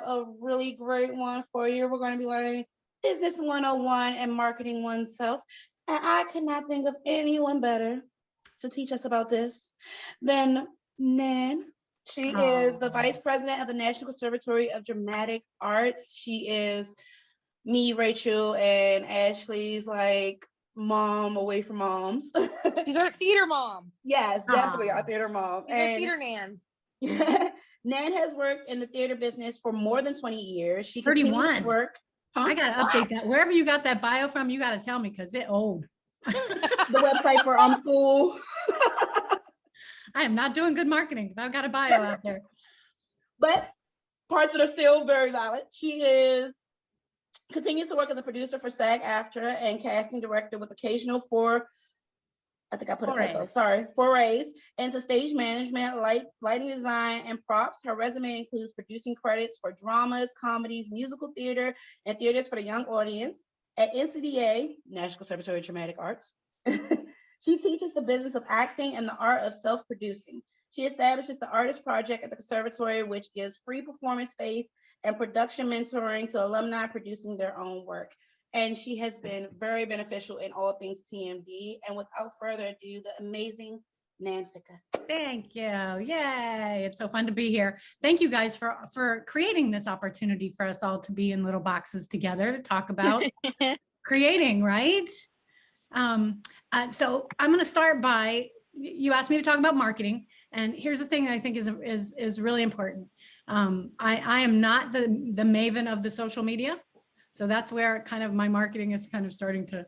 A really great one for you. We're going to be learning Business 101 and Marketing Oneself. And I could not think of anyone better to teach us about this than Nan. She is the Vice President of the National Conservatory of Dramatic Arts. She is me, Rachel, and Ashley's like mom away from moms. She's our theater mom. Yes, definitely our theater mom. She's our theater Nan. Nan has worked in the theater business for more than 20 years. She 31. continues to work. I gotta update that. Wherever you got that bio from, you gotta tell me because it's old. The website for school. I am not doing good marketing. I've got a bio out there. But parts that are still very valid. She continues to work as a producer for SAG-AFTRA and casting director with occasional forays into stage management, lighting design, and props. Her resume includes producing credits for dramas, comedies, musical theater, and theaters for the young audience. At NCDA, National Conservatory of Dramatic Arts, she teaches the business of acting and the art of self-producing. She establishes the Artist Project at the Conservatory, which gives free performance space and production mentoring to alumni producing their own work. And she has been very beneficial in all things TMD. And without further ado, the amazing Kyle-Ficca. Thank you. Yay. It's so fun to be here. Thank you guys for creating this opportunity for us all to be in little boxes together to talk about creating, right? So I'm going to start by, you asked me to talk about marketing. And here's the thing that I think is really important. I am not the maven of the social media. So that's where kind of my marketing is kind of starting to,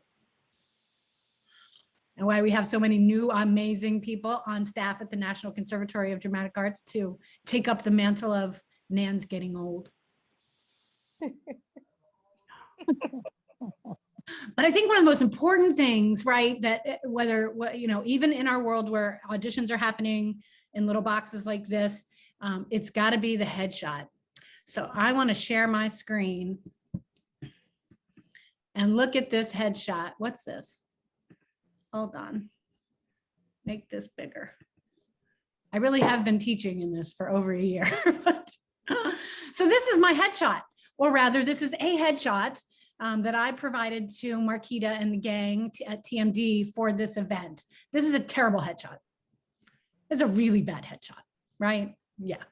and why we have so many new amazing people on staff at the National Conservatory of Dramatic Arts to take up the mantle of Nan's getting old. But I think one of the most important things, right, that even in our world where auditions are happening in little boxes like this, it's got to be the headshot. So I want to share my screen and look at this headshot. What's this? Hold on. Make this bigger. I really have been teaching in this for over a year. So this is my headshot, or rather this is a headshot that I provided to Marquita and the gang at TMD for this event. This is a terrible headshot. It's a really bad headshot, right? Yeah.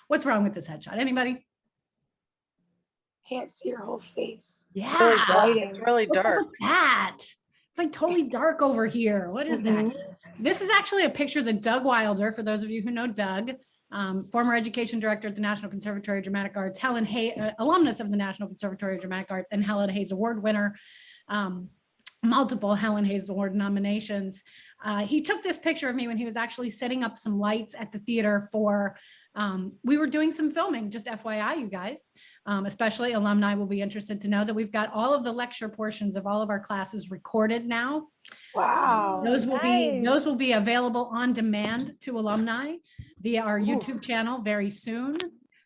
What's wrong with this headshot? Anybody? Can't see your whole face. Yeah. It's really dark. What's that? It's like totally dark over here. What is that? This is actually a picture that Doug Wilder, for those of you who know Doug, former education director at the National Conservatory of Dramatic Arts, Helen Hayes, alumnus of the National Conservatory of Dramatic Arts, and Helen Hayes Award winner, multiple Helen Hayes Award nominations. He took this picture of me when he was actually setting up some lights at the theater for, we were doing some filming, just FYI, you guys, especially alumni will be interested to know that we've got all of the lecture portions of all of our classes recorded now. Wow. Those will be available on demand to alumni via our YouTube channel very soon.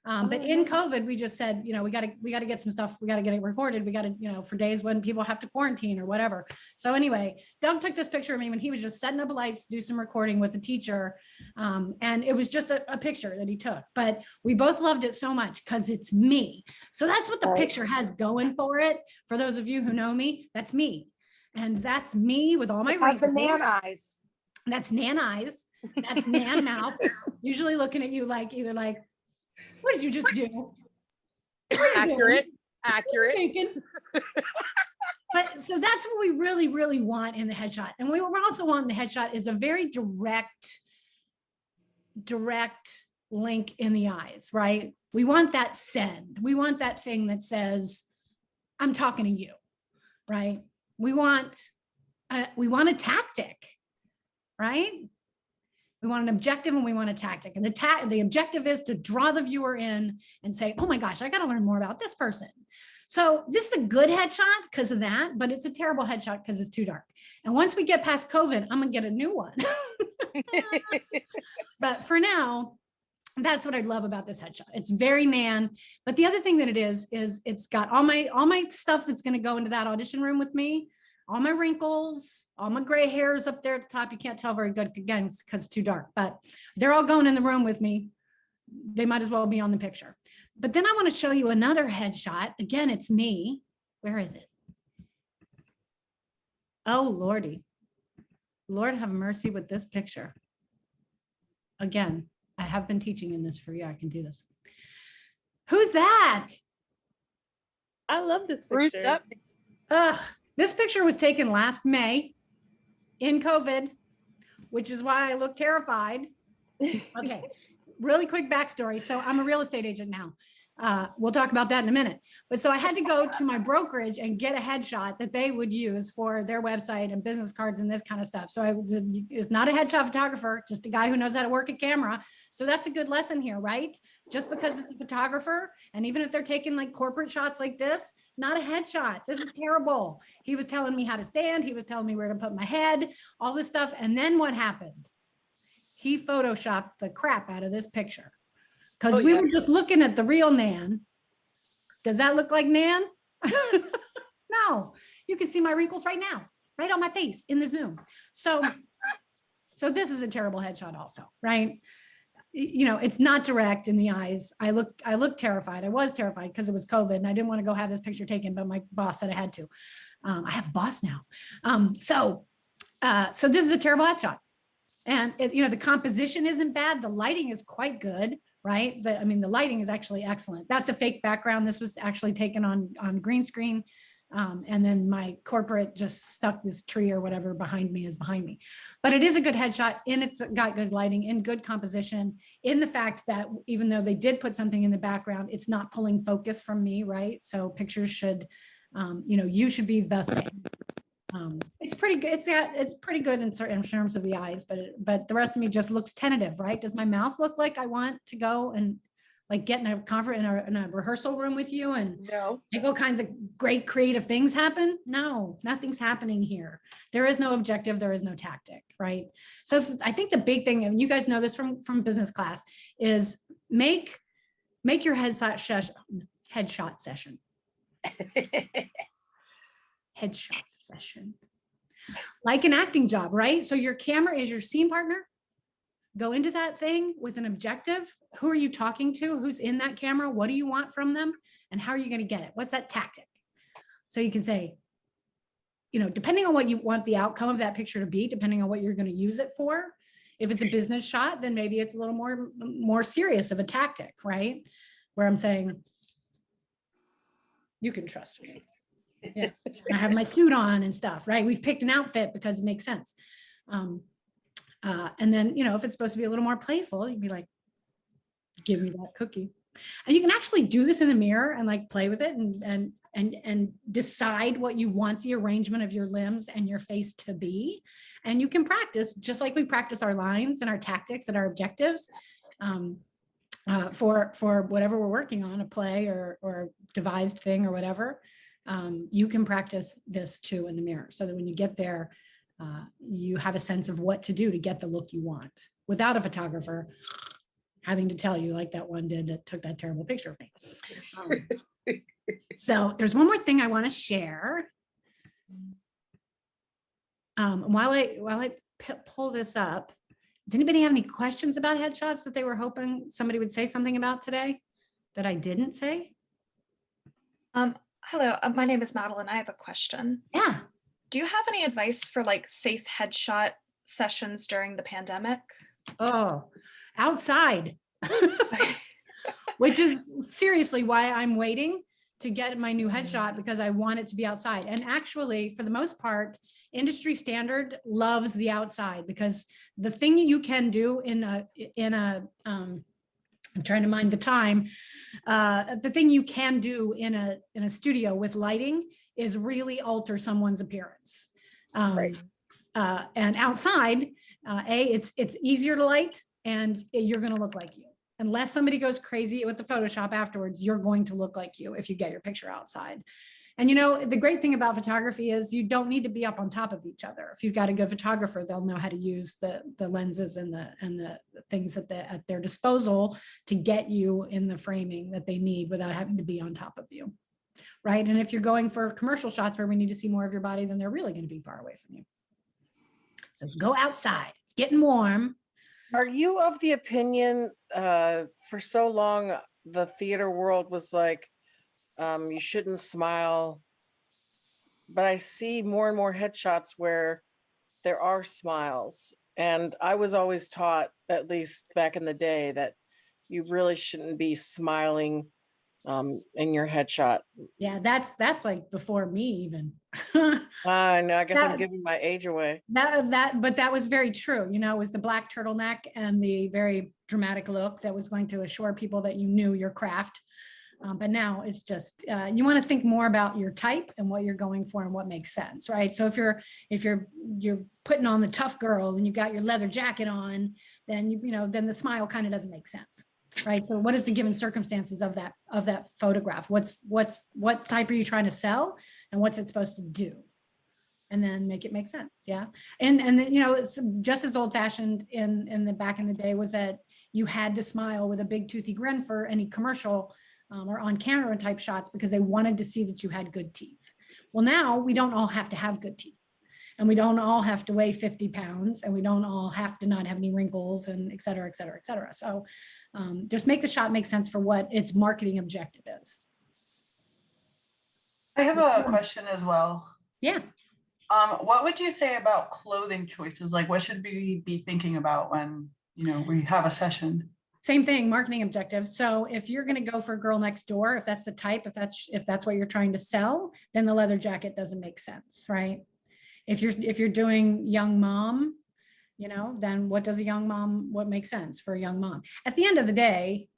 But in COVID, we just said, we got to get some stuff. We got to get it recorded. We got to, for days when people have to quarantine or whatever. So anyway, Doug took this picture of me when he was just setting up lights to do some recording with a teacher. And it was just a picture that he took, but we both loved it so much because it's me. So that's what the picture has going for it. For those of you who know me, that's me. And that's me with all my wrinkles. The Nan eyes. That's Nan eyes. That's Nan mouth. Usually looking at you like either like, what did you just do? Accurate. But so that's what we really, really want in the headshot. And we also want in the headshot is a very direct link in the eyes, right? We want that send. We want that thing that says, I'm talking to you, right? We want a tactic, right? We want an objective and we want a tactic. And the objective is to draw the viewer in and say, oh my gosh, I got to learn more about this person. So this is a good headshot because of that, but it's a terrible headshot because it's too dark. And once we get past COVID, I'm going to get a new one. But for now, that's what I love about this headshot. It's very Nan. But the other thing that it is it's got all my stuff that's going to go into that audition room with me. All my wrinkles, all my gray hairs up there at the top. You can't tell very good again because it's too dark, but they're all going in the room with me. They might as well be on the picture. But then I want to show you another headshot. Again, it's me. Where is it? Oh, Lordy. Lord have mercy with this picture. Again, I have been teaching in this for you. I can do this. Who's that? I love this Spruced picture. up. This picture was taken last May in COVID, which is why I look terrified. Okay, really quick backstory. So I'm a real estate agent now. We'll talk about that in a minute. But so I had to go to my brokerage and get a headshot that they would use for their website and business cards and this kind of stuff. So I was not a headshot photographer, just a guy who knows how to work a camera. So that's a good lesson here, right? Just because it's a photographer, and even if they're taking like corporate shots like this, not a headshot. This is terrible. He was telling me how to stand. He was telling me where to put my head, all this stuff. And then what happened? He photoshopped the crap out of this picture. Because we were just looking at the real Nan. Does that look like Nan? No, you can see my wrinkles right now, right on my face in the Zoom. So this is a terrible headshot also, right? You know, it's not direct in the eyes. I look terrified. I was terrified because it was COVID and I didn't want to go have this picture taken, but my boss said I had to. I have a boss now. So this is a terrible headshot. And you know, the composition isn't bad. The lighting is quite good. Right? I mean, the lighting is actually excellent. That's a fake background. This was actually taken on green screen. And then my corporate just stuck this tree or whatever behind me is behind me. But it is a good headshot, and it's got good lighting and good composition, in the fact that even though they did put something in the background, it's not pulling focus from me, right? So pictures should, you know, you should be the thing. It's pretty good. It's pretty good in terms of the eyes, but the rest of me just looks tentative, right? Does my mouth look like I want to go and like get in a conference in a rehearsal room with you and make all kinds of great creative things happen? No, nothing's happening here. There is no objective. There is no tactic, right? So I think the big thing, and you guys know this from business class, is make your headshot session. Headshot session like an acting job, right? So your camera is your scene partner. Go into that thing with an objective. Who are you talking to? Who's in that camera? What do you want from them? And how are you going to get it? What's that tactic? So you can say, you know, depending on what you want the outcome of that picture to be, depending on what you're going to use it for. If it's a business shot, then maybe it's a little more serious of a tactic, right? Where I'm saying, you can trust me. Yeah, I have my suit on and stuff, right? We've picked an outfit because it makes sense. And then, you know, if it's supposed to be a little more playful, you'd be like, give me that cookie. And you can actually do this in the mirror and like play with it and decide what you want the arrangement of your limbs and your face to be. And you can practice just like we practice our lines and our tactics and our objectives for whatever we're working on, a play or devised thing or whatever. You can practice this too in the mirror so that when you get there, you have a sense of what to do to get the look you want without a photographer having to tell you like that one did that took that terrible picture of me. So there's one more thing I want to share. While I pull this up, does anybody have any questions about headshots that they were hoping somebody would say something about today that I didn't say? Hello, my name is Madeline. I have a question. Yeah. Do you have any advice for like safe headshot sessions during the pandemic? Oh, outside, which is seriously why I'm waiting to get my new headshot, because I want it to be outside. And actually, for the most part, industry standard loves the outside, because the thing you can do in a I'm trying to mind the time. The thing you can do in a studio with lighting is really alter someone's appearance. Right. And outside, it's easier to light, and you're going to look like you. Unless somebody goes crazy with the Photoshop afterwards, you're going to look like you if you get your picture outside. And you know, the great thing about photography is you don't need to be up on top of each other. If you've got a good photographer, they'll know how to use the lenses and the things at their disposal to get you in the framing that they need without having to be on top of you, right? And if you're going for commercial shots where we need to see more of your body, then they're really going to be far away from you. So go outside. It's getting warm. Are you of the opinion, for so long, the theater world was like, you shouldn't smile. But I see more and more headshots where there are smiles. And I was always taught, at least back in the day, that you really shouldn't be smiling in your headshot. Yeah, that's like before me even. I know, I guess I'm That- giving my age away. But that was very true. You know, it was the black turtleneck and the very dramatic look that was going to assure people that you knew your craft. But now it's just, you want to think more about your type and what you're going for and what makes sense, right? So if you're putting on the tough girl and you got your leather jacket on, then then the smile kind of doesn't make sense, right? So what is the given circumstances of that photograph? What type are you trying to sell, and what's it supposed to do? And then make it make sense, yeah. And then, it's just as old fashioned in the back in the day was that you had to smile with a big toothy grin for any commercial or on camera type shots because they wanted to see that you had good teeth. Well, now we don't all have to have good teeth, and we don't all have to weigh 50 pounds, and we don't all have to not have any wrinkles, and et cetera, et cetera, et cetera. So just make the shot make sense for what its marketing objective is. I have a question as well. Yeah. What would you say about clothing choices? Like, what should we be thinking about when, we have a session? Same thing, marketing objective. So if you're going to go for a girl next door, if that's the type, if that's what you're trying to sell, then the leather jacket doesn't make sense, right? If you're doing young mom, then what what makes sense for a young mom? At the end of the day,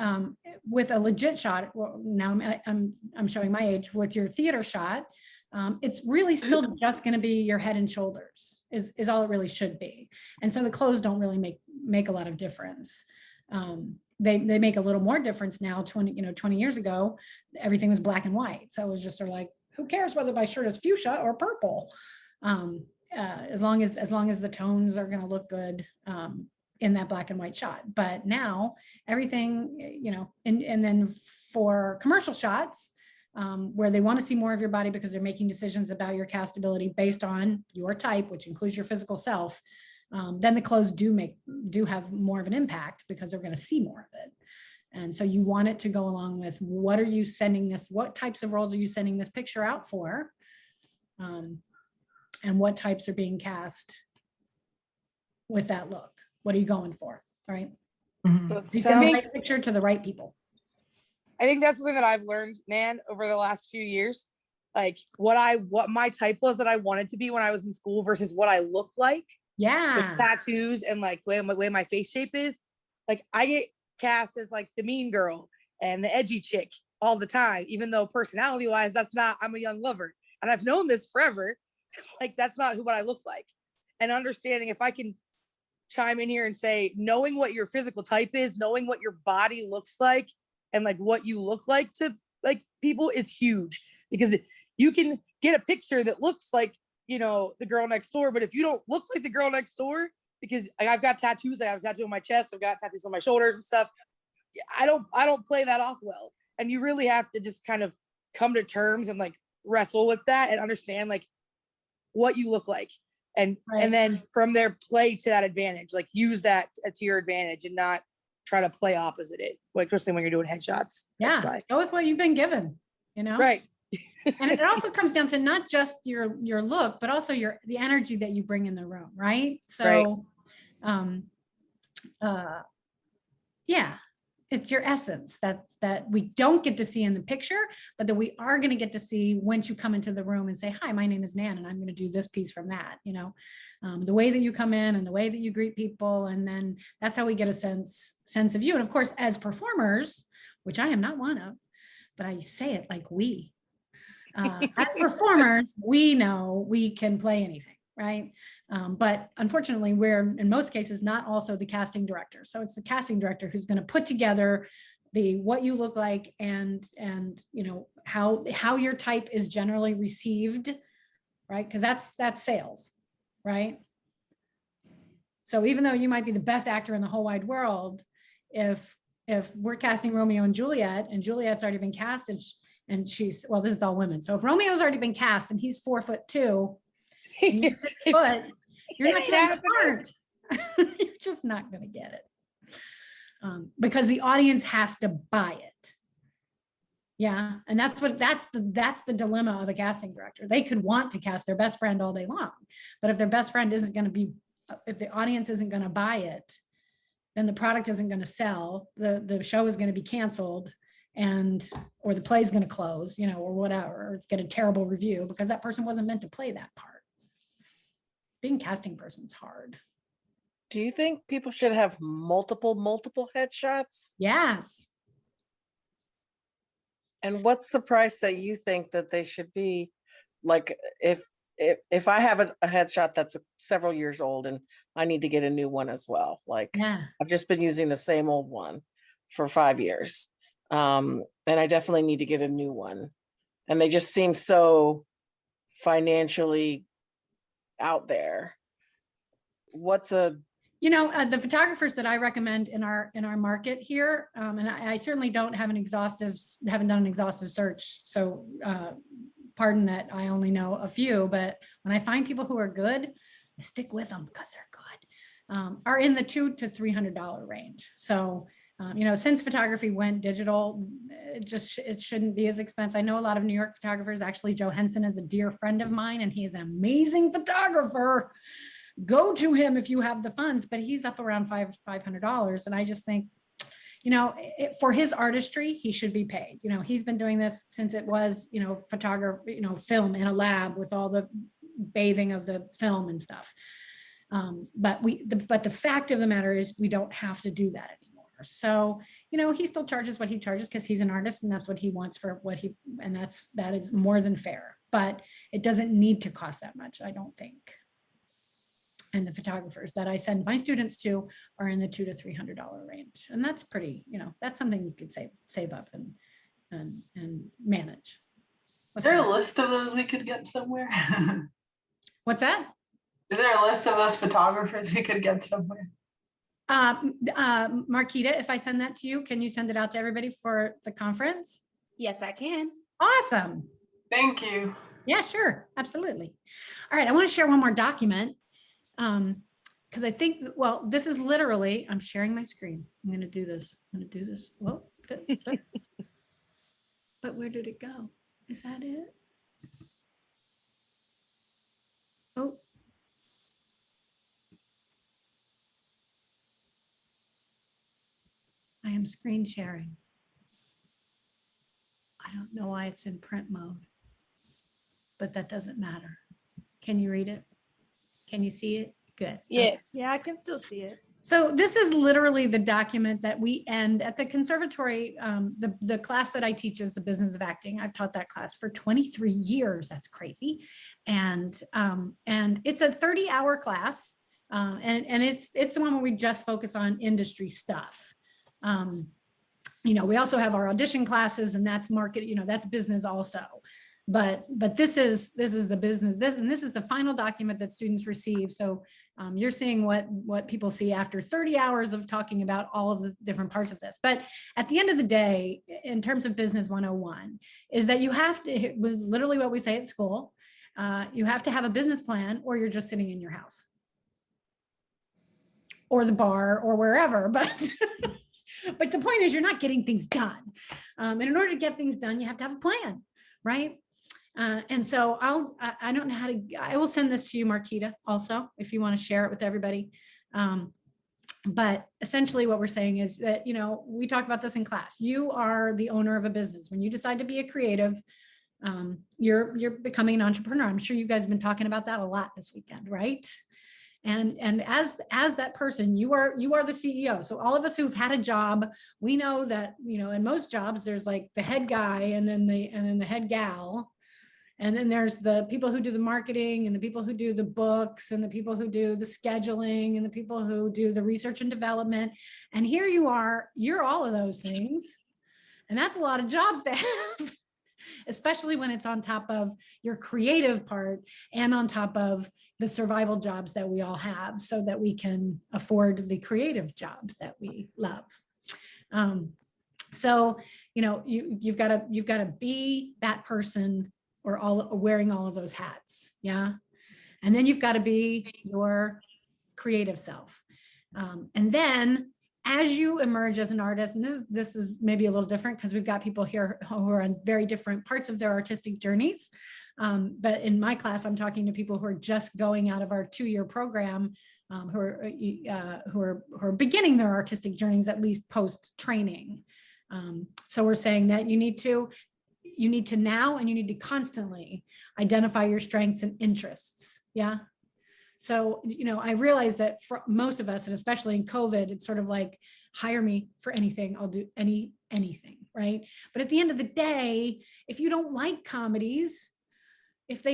with a legit shot, well, now I'm showing my age, with your theater shot, it's really still just going to be your head and shoulders is all it really should be. And so the clothes don't really make a lot of difference. They make a little more difference now. 20 years ago, everything was black and white. So it was just sort of like, who cares whether my shirt is fuchsia or purple? As long as the tones are going to look good in that black and white shot. But now everything, and then for commercial shots, where they want to see more of your body because they're making decisions about your castability based on your type, which includes your physical self, then the clothes do have more of an impact because they're going to see more of it. And so you want it to go along with what types of roles are you sending this picture out for? And what types are being cast with that look? What are you going for, right? Mhm. You can make a picture to the right people. I think that's something that I've learned, Nan, over the last few years. Like what my type was that I wanted to be when I was in school versus what I looked like. Yeah. With tattoos and like the way my face shape is. Like I get cast as like the mean girl and the edgy chick all the time, even though personality wise, I'm a young lover. And I've known this forever. Like that's not what I look like. And understanding, if I can chime in here and say, knowing what your physical type is, knowing what your body looks like, and like what you look like to like people is huge, because you can get a picture that looks like, the girl next door, but if you don't look like the girl next door, because I've got tattoos, I have a tattoo on my chest, I've got tattoos on my shoulders and stuff. I don't play that off well. And you really have to just kind of come to terms and like wrestle with that and understand like what you look like. And then from there, play to that advantage, like use that to your advantage and not try to play opposite it, like especially when you're doing headshots. Yeah, go with what you've been given, Right. And it also comes down to not just your look, but also the energy that you bring in the room, right? So, yeah, it's your essence that we don't get to see in the picture, but that we are going to get to see once you come into the room and say, hi, my name is Nan, and I'm going to do this piece from that, the way that you come in and the way that you greet people. And then that's how we get a sense of you. And of course, as performers, which I am not one of, but I say it like as performers, we know we can play anything, right? But unfortunately, we're in most cases not also the casting director. So it's the casting director who's going to put together what you look like and how your type is generally received, right? Because that's sales, right? So even though you might be the best actor in the whole wide world, if we're casting Romeo and Juliet's already been cast and she's, well, this is all women. So if Romeo's already been cast and he's 4'2", and you're 6 foot, you're not getting the part. You're just not going to get it. Because the audience has to buy it. Yeah, and that's the dilemma of a casting director. They could want to cast their best friend all day long, but if their best friend isn't going to be, if the audience isn't going to buy it, then the product isn't going to sell. The show is going to be canceled, or the play is going to close, you know, or whatever. Or it's get a terrible review because that person wasn't meant to play that part. Being a casting person's hard. Do you think people should have multiple headshots? Yes. And what's the price that you think that they should be? Like if I have a headshot that's several years old and I need to get a new one as well, like Yeah. I've just been using the same old one for 5 years. And I definitely need to get a new one. And they just seem so financially out there. You know, the photographers that I recommend in our market here, and I certainly haven't done an exhaustive search. So pardon that I only know a few, but when I find people who are good, I stick with them because they're good, are in the $200 to $300 range. So, you know, since photography went digital, it shouldn't be as expensive. I know a lot of New York photographers. Actually, Joe Henson is a dear friend of mine and he's an amazing photographer. Go to him if you have the funds, but he's up around $500. And I just think, you know, for his artistry, he should be paid. You know, he's been doing this since it was, you know, photography, you know, film in a lab with all the bathing of the film and stuff. But the fact of the matter is we don't have to do that anymore. So, you know, he still charges what he charges because he's an artist and that's what he wants for and that is more than fair, but it doesn't need to cost that much, I don't think. And the photographers that I send my students to are in the $200 to $300 range. And that's pretty, you know, that's something you could save up and manage. Is there a list of those we could get somewhere? What's that? Is there a list of those photographers we could get somewhere? Marquita, if I send that to you, can you send it out to everybody for the conference? Yes, I can. Awesome. Thank you. Yeah, sure. Absolutely. All right. I want to share one more document. Because I think, well, this is literally, I'm sharing my screen. I'm going to do this. Well, but where did it go? Is that it? Oh. I am screen sharing. I don't know why it's in print mode, but that doesn't matter. Can you read it? Can you see it? Good. Yes. Yeah, I can still see it. So this is literally the document that we end at the Conservatory. The class that I teach is the business of acting. I've taught that class for 23 years. That's crazy. And it's a 30-hour class. And it's the one where we just focus on industry stuff. You know, we also have our audition classes and that's market, you know, that's business also. But this is the business, and this is the final document that students receive. So you're seeing what people see after 30 hours of talking about all of the different parts of this. But at the end of the day, in terms of Business 101, is that you have to, it was literally what we say at school, you have to have a business plan or you're just sitting in your house or the bar or wherever. But but the point is you're not getting things done. And in order to get things done, you have to have a plan, right? And so I don't know how to, I will send this to you, Marquita, also, if you want to share it with everybody. But essentially what we're saying is that, you know, we talk about this in class. You are the owner of a business. When you decide to be a creative, you're becoming an entrepreneur. I'm sure you guys have been talking about that a lot this weekend, right? And as that person, you are the CEO. So all of us who've had a job, we know that, you know, in most jobs, there's like the head guy and then the head gal. And then there's the people who do the marketing and the people who do the books and the people who do the scheduling and the people who do the research and development. And here you are, you're all of those things. And that's a lot of jobs to have, especially when it's on top of your creative part and on top of the survival jobs that we all have so that we can afford the creative jobs that we love. So, you know, you've got to be that person or wearing all of those hats. Yeah. And then you've got to be your creative self. And then as you emerge as an artist, and this is maybe a little different because we've got people here who are on very different parts of their artistic journeys. But in my class, I'm talking to people who are just going out of our 2-year program, who are beginning their artistic journeys, at least post training. So we're saying that you need to now, and you need to constantly identify your strengths and interests. Yeah. So, I realize that for most of us, and especially in COVID, it's sort of like, hire me for anything. I'll do anything. Right. But at the end of the day, if you don't like comedies, if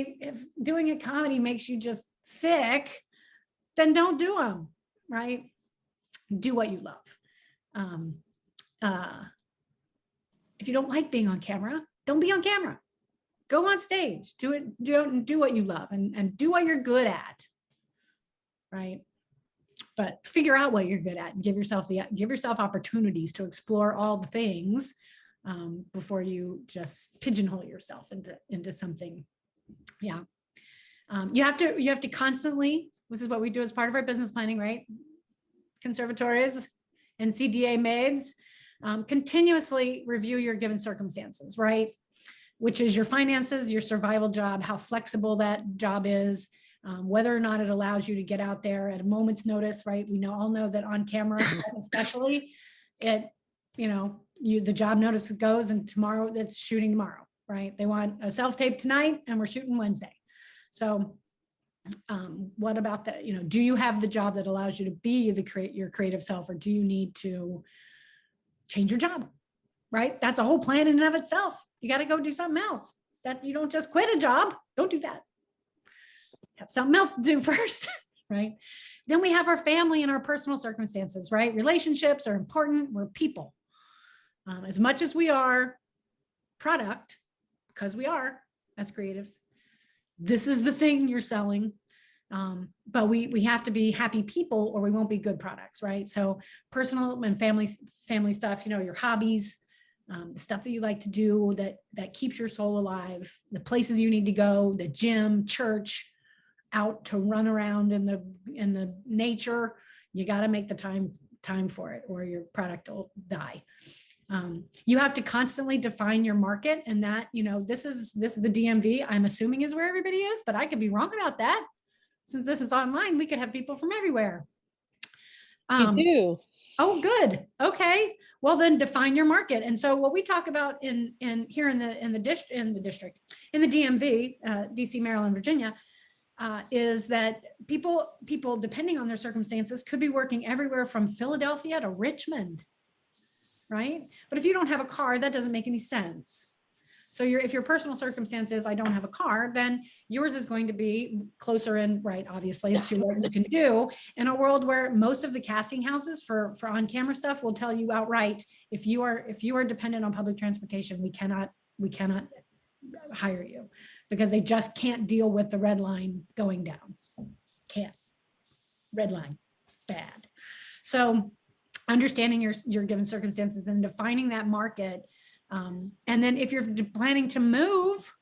doing a comedy makes you just sick, then don't do them. Right. Do what you love. If you don't like being on camera, don't be on camera. Go on stage, do it, do what you love, and do what you're good at. Right. But figure out what you're good at and give yourself opportunities to explore all the things before you just pigeonhole yourself into something. Yeah. You have to constantly, this is what we do as part of our business planning, right? Conservatories, NCDA maids, continuously review your given circumstances, right? Which is your finances, your survival job, how flexible that job is, whether or not it allows you to get out there at a moment's notice, right? We all know that on camera, especially, the job notice goes, and tomorrow it's shooting tomorrow, right? They want a self-tape tonight and we're shooting Wednesday. So what about that? Do you have the job that allows you to be your creative self, or do you need to change your job, right? That's a whole plan in and of itself. You got to go do something else. That you don't just quit a job. Don't do that. Have something else to do first, right? Then we have our family and our personal circumstances, right? Relationships are important. We're people. As much as we are product, because we are as creatives, this is the thing you're selling. But we have to be happy people, or we won't be good products, right? So personal and family stuff, your hobbies, the stuff that you like to do that keeps your soul alive, the places you need to go, the gym, church, out to run around in the nature. You got to make the time for it, or your product will die. You have to constantly define your market, and that, this is the DMV, I'm assuming, is where everybody is, but I could be wrong about that. Since this is online, we could have people from everywhere. You do. Oh, good. Okay. Well, then define your market. And so what we talk about in the district, in the DMV, DC, Maryland, Virginia, is that people, depending on their circumstances, could be working everywhere from Philadelphia to Richmond, right? But if you don't have a car, that doesn't make any sense. So if your personal circumstance is, I don't have a car, then yours is going to be closer in, right, obviously, to what you can do in a world where most of the casting houses for on-camera stuff will tell you outright, if you are dependent on public transportation, we cannot hire you, because they just can't deal with the red line going down. Can't. Red line, bad. So understanding your given circumstances and defining that market. And then if you're planning to move,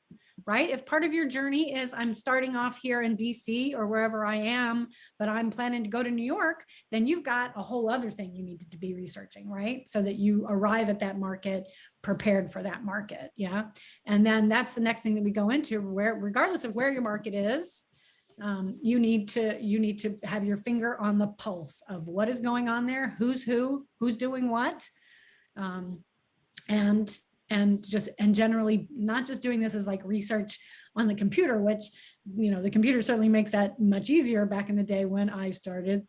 right? If part of your journey is, I'm starting off here in DC or wherever I am, but I'm planning to go to New York, then you've got a whole other thing you need to be researching, right? So that you arrive at that market prepared for that market. Yeah. And then that's the next thing that we go into, where, regardless of where your market is, you need to have your finger on the pulse of what is going on there, who's doing what. And generally not just doing this as like research on the computer, which, the computer certainly makes that much easier. Back in the day when I started,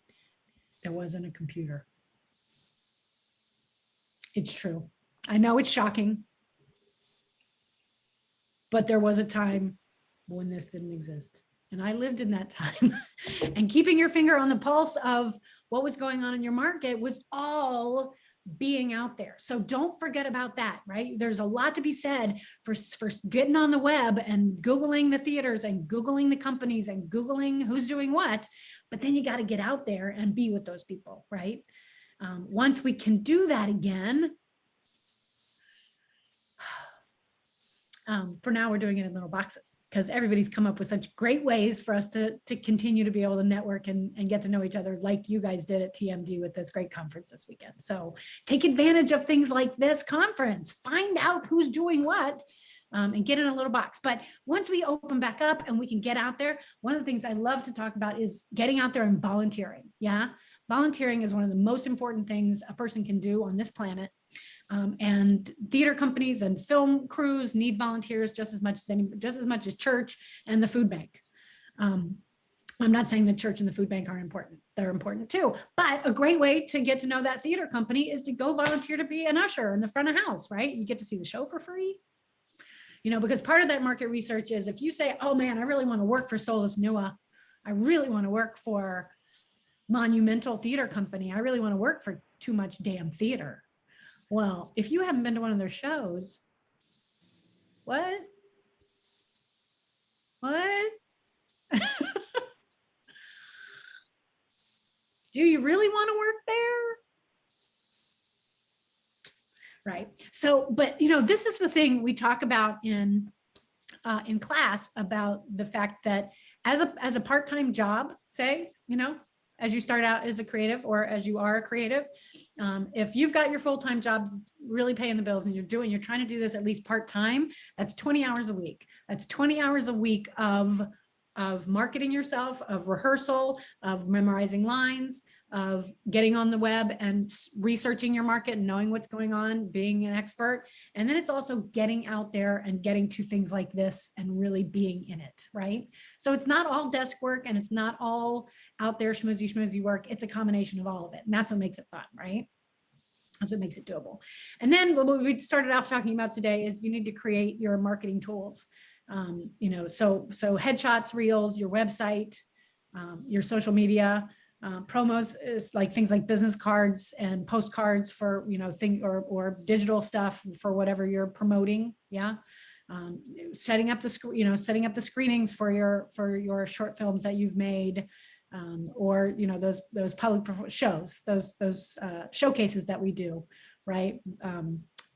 there wasn't a computer. It's true. I know it's shocking, but there was a time when this didn't exist. And I lived in that time. And keeping your finger on the pulse of what was going on in your market was all being out there. So don't forget about that, right? There's a lot to be said for getting on the web and Googling the theaters and Googling the companies and Googling who's doing what, but then you got to get out there and be with those people, right? Once we can do that again, For now, we're doing it in little boxes because everybody's come up with such great ways for us to continue to be able to network and get to know each other like you guys did at TMD with this great conference this weekend. So take advantage of things like this conference, find out who's doing what, and get in a little box. But once we open back up and we can get out there, one of the things I love to talk about is getting out there and volunteering. Yeah. Volunteering is one of the most important things a person can do on this planet. And theater companies and film crews need volunteers just as much as church and the food bank. I'm not saying the church and the food bank aren't important. They're important too. But a great way to get to know that theater company is to go volunteer to be an usher in the front of house, right? You get to see the show for free. You know, because part of that market research is if you say, oh man, I really want to work for Solus Nua. I really want to work for Monumental Theater Company. I really want to work for Too Much Damn Theater. Well, if you haven't been to one of their shows, what? Do you really want to work there? Right. So, but you know, this is the thing we talk about in class about the fact that as a part-time job, say, you know, as you start out as a creative or as you are a creative, if you've got your full-time job really paying the bills and you're trying to do this at least part-time, that's 20 hours a week. That's 20 hours a week of marketing yourself, of rehearsal, of memorizing lines, of getting on the web and researching your market and knowing what's going on, being an expert. And then it's also getting out there and getting to things like this and really being in it, right? So it's not all desk work and it's not all out there schmoozy work. It's a combination of all of it. And that's what makes it fun, right? That's what makes it doable. And then what we started off talking about today is you need to create your marketing tools. You know, so headshots, reels, your website, your social media, promos is like things like business cards and postcards for, you know, or digital stuff for whatever you're promoting. Yeah. Setting up the screenings for your short films that you've made, or, you know, those public shows, those showcases that we do, right.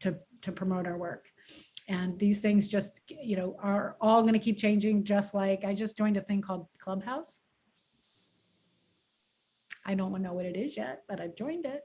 To promote our work. And these things just, you know, are all going to keep changing. Just like I just joined a thing called Clubhouse. I don't know what it is yet, but I've joined it.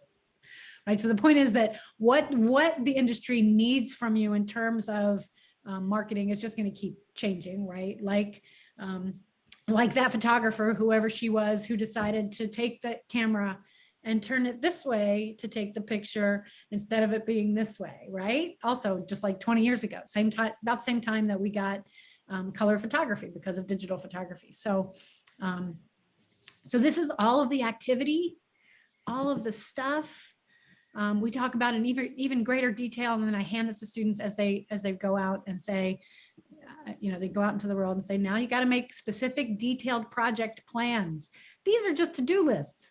Right. So the point is that what the industry needs from you in terms of marketing is just going to keep changing. Right. Like that photographer, whoever she was, who decided to take the camera and turn it this way to take the picture instead of it being this way, right? Also, just like 20 years ago, same time, it's about the same time that we got color photography because of digital photography. So, so this is all of the activity, all of the stuff we talk about in even greater detail, and then I hand this to students as they go out and say, you know, they go out into the world and say, now you got to make specific, detailed project plans. These are just to-do lists.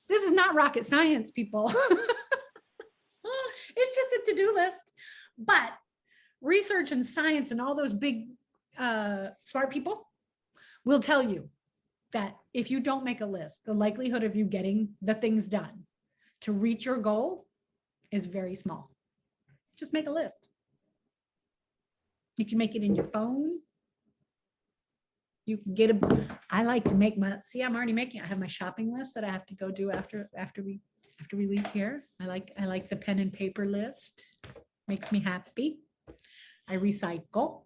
This is not rocket science, people. It's just a to-do list. But research and science and all those big smart people will tell you that if you don't make a list, the likelihood of you getting the things done to reach your goal is very small. Just make a list. You can make it in your phone. You can get I like to make I'm already making, I have my shopping list that I have to go do after we leave here. I like the pen and paper list. Makes me happy. I recycle.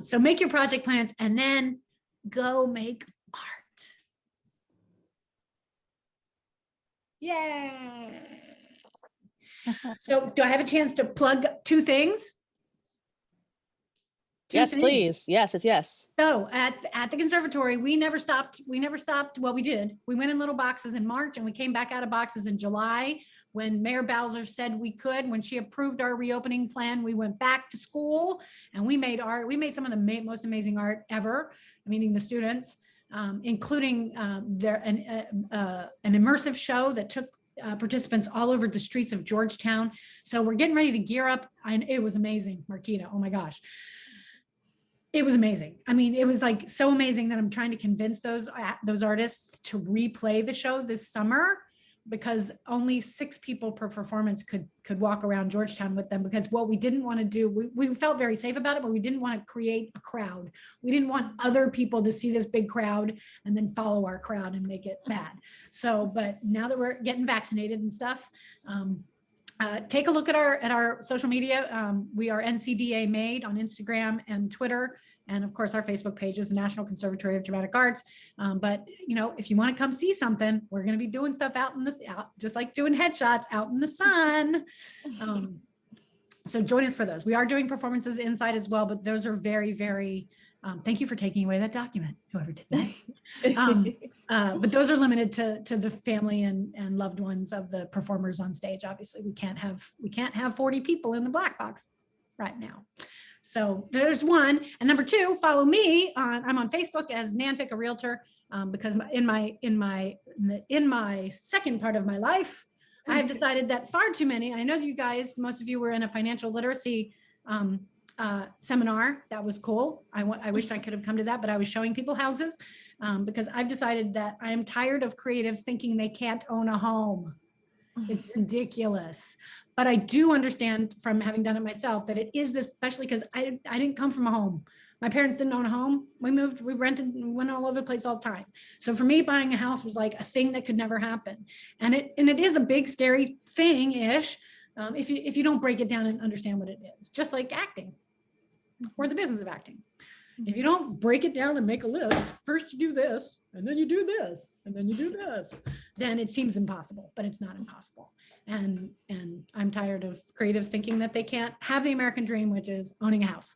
So make your project plans and then go make art. Yay. So do I have a chance to plug two things? Yes, please. Yes, it's yes. So at the conservatory, we never stopped. Well, we did. We went in little boxes in March and we came back out of boxes in July when Mayor Bowser said we could. When she approved our reopening plan, we went back to school and we made art. We made some of the most amazing art ever, meaning the students, including an immersive show that took participants all over the streets of Georgetown. So we're getting ready to gear up. And it was amazing, Marquita. Oh my gosh. It was amazing. I mean, it was like so amazing that I'm trying to convince those artists to replay the show this summer because only 6 people per performance could walk around Georgetown with them, because what we didn't want to do, we felt very safe about it, but we didn't want to create a crowd. We didn't want other people to see this big crowd and then follow our crowd and make it bad. So, but now that we're getting vaccinated and stuff, take a look at our social media. We are NCDA made on Instagram and Twitter. And of course, our Facebook page is the National Conservatory of Dramatic Arts. But you know, if you want to come see something, we're going to be doing stuff out in the, just like doing headshots out in the sun. So join us for those. We are doing performances inside as well, but those are very, very, thank you for taking away that document, whoever did that. But those are limited to the family and loved ones of the performers on stage. Obviously, we can't have 40 people in the black box right now. So there's one. And number 2, follow me I'm on Facebook as Kyle-Ficca Realtor, because in my second part of my life, I have decided that far too many, I know that you guys, most of you were in a financial literacy seminar. That was cool. I wished I could have come to that, but I was showing people houses because I've decided that I am tired of creatives thinking they can't own a home. It's ridiculous. But I do understand from having done it myself that it is this, especially because I didn't come from a home. My parents didn't own a home. We moved, we rented, we went all over the place all the time. So for me, buying a house was like a thing that could never happen. And it is a big, scary thing-ish if you don't break it down and understand what it is, just like acting or the business of acting. If you don't break it down and make a list, first you do this, and then you do this, and then you do this, then it seems impossible, but it's not impossible. And I'm tired of creatives thinking that they can't have the American dream, which is owning a house.